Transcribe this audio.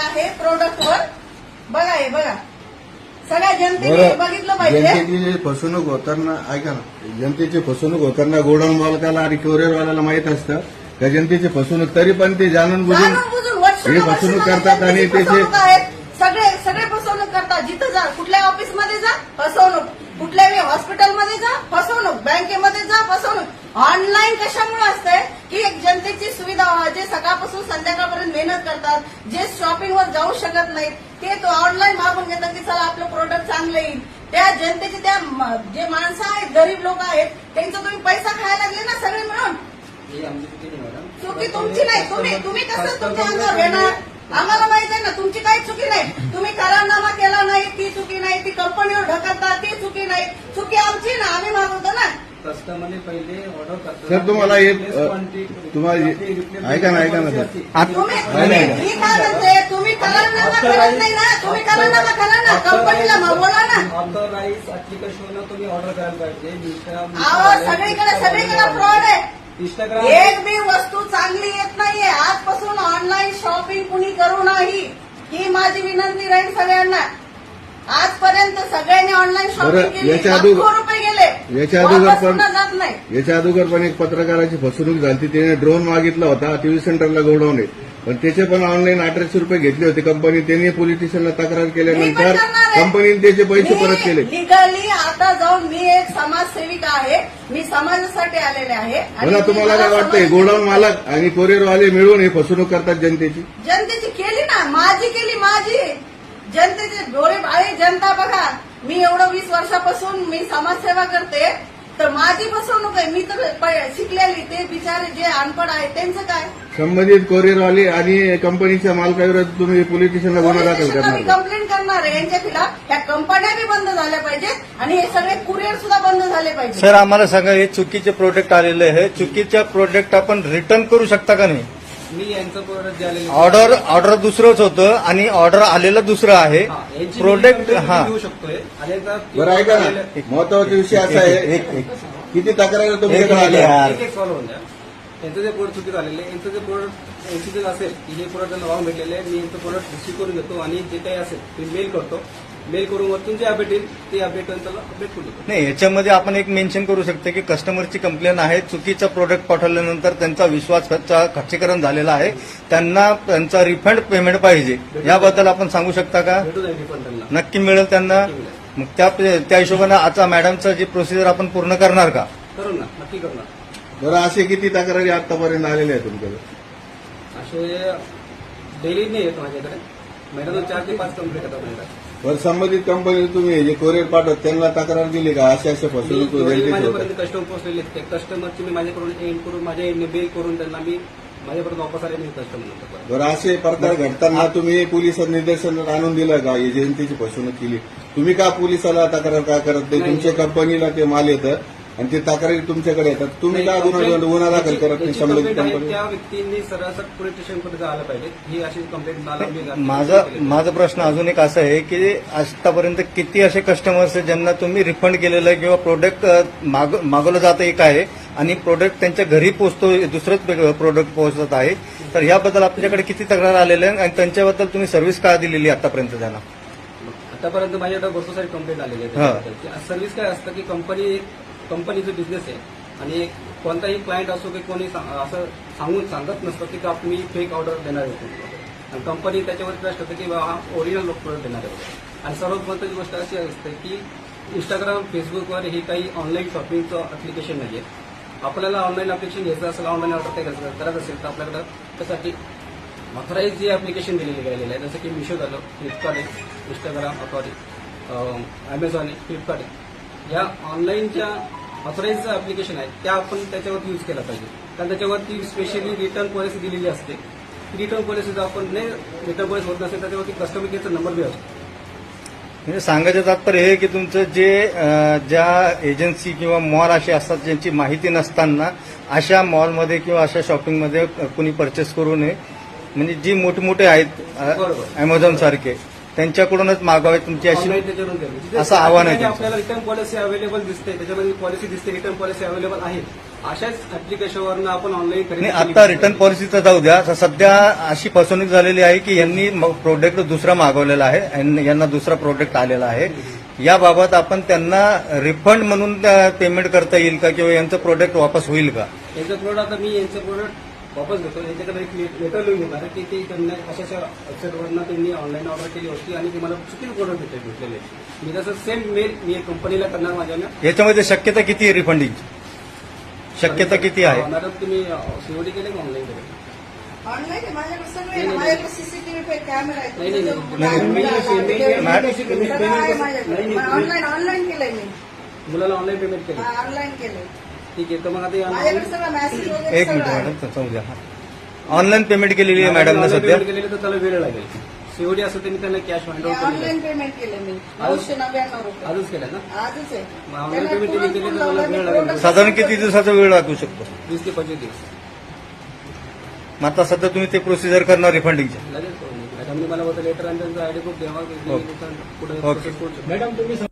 आहे प्रोडक्टवर. बघा हे बघा, सगळ्या जनतेने बघितलं पाहिजे. जनतेची फसवणूक होताना ऐका ना, जनतेची फसवणूक होताना गोडाऊन मालकाला आणि कोरिअरवाल्याला माहित असतं का जनतेची फसवणूक, तरी पण ते जाणून बुजून हे फसवणूक करतात आणि त्याचे सगळे फसवणूक करतात. जिथं जा, कुठल्या ऑफिसमध्ये जा फसवणूक, कुठल्याही हॉस्पिटलमध्ये जा फसवणूक, बँकेमध्ये जा फसवणूक. ऑनलाईन कशामुळे असतंय की एक जनतेची सुविधा व्हावी. जे सकाळपासून संध्याकाळपर्यंत मेहनत करतात, जे शॉपिंगवर जाऊ शकत नाहीत, ते तो ऑनलाईन मागून घेतात की चला आपलं प्रोडक्ट चांगलं येईल. त्या जनतेचे त्या जे माणसं आहेत, गरीब लोक आहेत, त्यांचा तुम्ही पैसा खायला लागले ना सगळे मिळून. चुकी तुमची नाही. तुम्ही कसं तुमच्या अंगावर घेणार? आम्हाला माहित आहे ना तुमची काही चुकी नाही. तुम्ही करारनामा केला नाही ती चुकी नाही, ती कंपनीवर ढकलता ती चुकी नाही. चुकी आमची ना, आम्ही मागवतो ना. कस्टमरने पहिले ऑर्डर करतात. सर तुम्हाला तुम्हाला ऐका ना सर, मी काय म्हणते, तुम्ही करारनामा करत नाही ना, तुम्ही करारनामा करा ना, कंपनीला बोला ना. ऑथराईज ऍप्लिकेशन तुम्ही ऑर्डर करायला पाहिजे. अहो सगळीकडे फ्रॉड आहे. इंस्टाग्राम एक बी वस्तू चांगली येत नाहीये. आजपासून ऑनलाईन शॉपिंग कुणी करू नाही, ही माझी विनंती राहील सगळ्यांना. आजपर्यंत सगळ्यांनी ऑनलाईन शॉपिंग केली, लाखो रुपये गेले, वापस पुन्हा जात नाही. याच्या अगोदर पण एक पत्रकाराची फसवणूक झाली. त्याने ड्रोन मागितला होता टीव्ही सेंटरला गोडाऊन आहे, पण त्याचे पण ऑनलाईन 1800 रुपये घेतले होते कंपनी. त्यांनी पोलीस स्टेशनला तक्रार केल्यानंतर कंपनीने त्याचे पैसे परत केले. लिगली आता जाऊन मी एक समाजसेविका आहे, मी समाजासाठी आलेले आहे. मला तुम्हाला काय वाटतंय, गोडाऊन मालक आणि कोरिअरवाले मिळून हे फसवणूक करतात जनतेची केली ना, माझी केली, माझी जनतेचे डोळे भाळे जनता बघा. मी एवढं 20 वर्षापासून मी समाजसेवा करते, तर माझी फसवणूक आहे. मी तर शिकलेली, ते बिचारे जे अनपड आहे त्यांचं काय? संबंधित कोरिअरवाले आणि कंपनीच्या मालकाविरोधात तुम्ही पोलीस स्टेशनला गुन्हा दाखल करणार? कंप्लेंट करणार आहे यांच्या खिलाफ. ह्या कंपन्या बी बंद झाल्या पाहिजेत आणि हे सगळे कुरिअर सुद्धा बंद झाले पाहिजे. सर आम्हाला सांगा, हे चुकीचे प्रोडक्ट आलेले आहे, चुकीच्या प्रोडक्ट आपण रिटर्न करू शकता का नाही? मी यांचं प्रोडक्ट जे आलेलं ऑर्डर दुसरंच होतं आणि ऑर्डर आलेलं दुसरं आहे. प्रोडक्ट घेऊ शकतोय. बरं ऐका ना, महत्वाचा विषय असा आहे, किती तक्रारी तुमच्याकडे आल्या? एक सॉल्व्ह होऊन द्या. यांचं जे प्रोडक्ट चुकीचं आलेलं आहे, यांचं जे प्रोडक्ट यांची असेल की हे प्रोडक्ट त्यांना रॉंग भेटलेलं आहे, मी यांचं प्रोडक्ट रिसीव्ह करून घेतो आणि जे काही असेल ते मेल करतो. मेल करून वरतून जे अपडेट येईल ते अपडेट त्याला अपडेट करू देतो. नाही, याच्यामध्ये आपण एक मेन्शन करू शकतो की कस्टमरची कंप्लेंट आहे, चुकीचं प्रोडक्ट पाठवल्यानंतर त्यांचा विश्वास खच्चीकरण झालेला आहे, त्यांना त्यांचा रिफंड पेमेंट पाहिजे, याबद्दल आपण सांगू शकता का? भेटून जाईल रिफंड त्यांना. नक्की मिळेल त्यांना. मग त्या हिशोबाने आता मॅडमचं जी प्रोसिजर आपण पूर्ण करणार का? करू ना, नक्की करणार. बरं असे किती तक्रारी आतापर्यंत आलेल्या आहेत तुमच्याकडे? असे डेली नाही येत माझ्याकडे, महिन्यातून 4 ते 5 कंप्लेंट येतात माझ्याकडे. बरं संबंधित कंपनी तुम्ही जे कोरिअर पाठवत त्यांना तक्रार दिली का अशा फसवणूक? माझ्यापर्यंत कस्टमर पोहोचलेले ते कस्टमरची मी माझ्याकडून एंड करून माझ्या एंडने बिल करून त्यांना मी माझ्यापर्यंत वापस आले नाही कस्टमर. बरं असे प्रकार घडताना तुम्ही पोलिसात निदर्शनात आणून दिलं का एजन्सीची फसवणूक केली? तुम्ही का पोलिसाला तक्रार का करत नाही? तुमच्या कंपनीला ते माल येतं आणि ते तक्रारी तुमच्याकडे येतात, तुम्ही का गुन्हा दाखल करत नाही? संबंधित कंपनी त्या व्यक्तींनी सरळ पोलीस स्टेशनकडे जायला पाहिजे. ही अशी कंप्लेंट माझा प्रश्न अजून एक असा आहे की आतापर्यंत किती असे कस्टमर्स आहेत ज्यांना तुम्ही रिफंड केलेलं आहे किंवा प्रोडक्ट मागवलं जातं एक आहे आणि प्रोडक्ट त्यांच्या घरी पोहोचतो दुसरंच प्रोडक्ट पोहोचत आहे, तर याबद्दल आपल्याकडे किती तक्रार आलेल्या आहे आणि त्यांच्याबद्दल तुम्ही सर्व्हिस का दिलेली आतापर्यंत त्यांना? आतापर्यंत माझ्याकडे भरपूर सारी कंप्लेंट आलेली आहे. सर्व्हिस काय असतं की कंपनीचा बिझनेस आहे आणि कोणताही क्लायंट असो की कोणी असं सांगत नसतं की मी फेक ऑर्डर देणार आहे आणि कंपनी त्याच्यावर ट्रस्ट होते की हा ओरिजिनल प्रोडक्ट देणार आहे. आणि सर्वात महत्त्वाची गोष्ट अशी असते की इंस्टाग्राम, फेसबुकवर हे काही ऑनलाईन शॉपिंगचं ऍप्लिकेशन नाही आहे. आपल्याला ऑनलाईन ऍप्लिकेशन घ्यायचं असेल, ऑनलाईन ऑर्डर करायचं असेल तर आपल्याकडं त्यासाठी ऑथराईज जे ऍप्लिकेशन दिलेले गेलेलं आहे, जसं की मिशो झालं, फ्लिपकार्ट आहे, इंस्टाग्राम, अमेझॉन आहे, फ्लिपकार्ट आहे, या ऑनलाईनच्या ऑथराईज ऍप्लिकेशन आहेत त्या आपण त्याच्यावरती यूज केला पाहिजे. कारण त्याच्यावरती स्पेशली रिटर्न पॉलिसी दिलेली असते. रिटर्न पॉलिसी जर आपण नाही रिटर्न पॉलिसी होत नसेल त्याच्यावरती कस्टमर केअरचा नंबर बी असतो. म्हणजे सांगायचं तात्पर्य हे की तुमचं जे ज्या एजन्सी किंवा मॉल असे असतात ज्यांची माहिती नसताना अशा मॉलमध्ये किंवा अशा शॉपिंगमध्ये कुणी परचेस करू नये, म्हणजे जी मोठमोठे आहेत अमेझॉन सारखे त्यांच्याकडूनच मागवावे तुमची अशी ऑनलाईन त्याच्यावरून केलं. असं आव्हान आहे जिथे तुमचं. आपल्याला रिटर्न पॉलिसी अवेलेबल दिसते, त्याच्यामध्ये पॉलिसी दिसते, रिटर्न पॉलिसी अवेलेबल आहे, अशाच ऍप्लिकेशनवरनं आपण ऑनलाईन खरेदी नाही, केली आता पाहिजे. रिटर्न पॉलिसीचं जाऊ द्या. आता सध्या अशी फसवणूक झालेली आहे की यांनी प्रोडक्ट दुसरा मागवलेला आहे आणि यांना दुसरा प्रोडक्ट आलेला आहे. याबाबत आपण त्यांना रिफंड म्हणून पेमेंट करता येईल का किंवा यांचं प्रोडक्ट वापस होईल का? यांचं प्रोडक्ट आता मी यांचं प्रोडक्ट वापस घेतो. यांच्याकडे एक लेटर लिहून घेणार की ते त्यांना अशाच्या वेबसाईटवरनं त्यांनी ऑनलाईन ऑर्डर केली होती आणि ते मला चुकीचं प्रोडक्ट भेटलेले. मी तसं सेम मेल मी कंपनीला करणार माझ्यानं. याच्यामध्ये शक्यता किती आहे रिफंडिंगची? शक्यता किती आहे? मॅडम तुम्ही सीओडी केले का ऑनलाईन केले? ऑनलाईन आहे माझ्याकडे सगळं आहे नाही, ना. नाही. माझ्याकडे सीसीटीव्ही कॅमेरा आहे. नाही, नाही, तुमचं नाही. मुलाला नाही, सगळं आहे माझ्याकडे. नाही, नाही. ऑनलाईन केलंय मी. मुलाला ऑनलाईन पेमेंट केलं. ऑनलाईन केलंय. ठीक आहे, तर मग आता माझ्याकडे सगळं मेसेज वगैरे एक मिनिट सगळं आहे. मॅडम समजू द्या. ऑनलाईन पेमेंट केलेली आहे मॅडमनं सध्या. पेमेंट केलेलं तर त्याला वेळ लागेल. सीओडी असेल तर मी त्यांना कॅश हँड ओव्हर केलं. ऑनलाईन पेमेंट केलं मी 999 रुपये. आजच केलं ना. आजच आहे. मग online त्याला payment तुरंत केली तर फोन मला लावला, वेळ मी लागेल. product- साधारण किती दिवसाचा वेळ लागू शकतो? 20 ते 25 दिवस मग आता सध्या तुम्ही ते प्रोसिजर करणार रिफंडिंगची? लगेच करून देतो. मॅडमनी मला लेटर आणि त्यांचा आयडी प्रूफ द्यावा. ओके. पुढे ओके. प्रोसेस करू शकतो.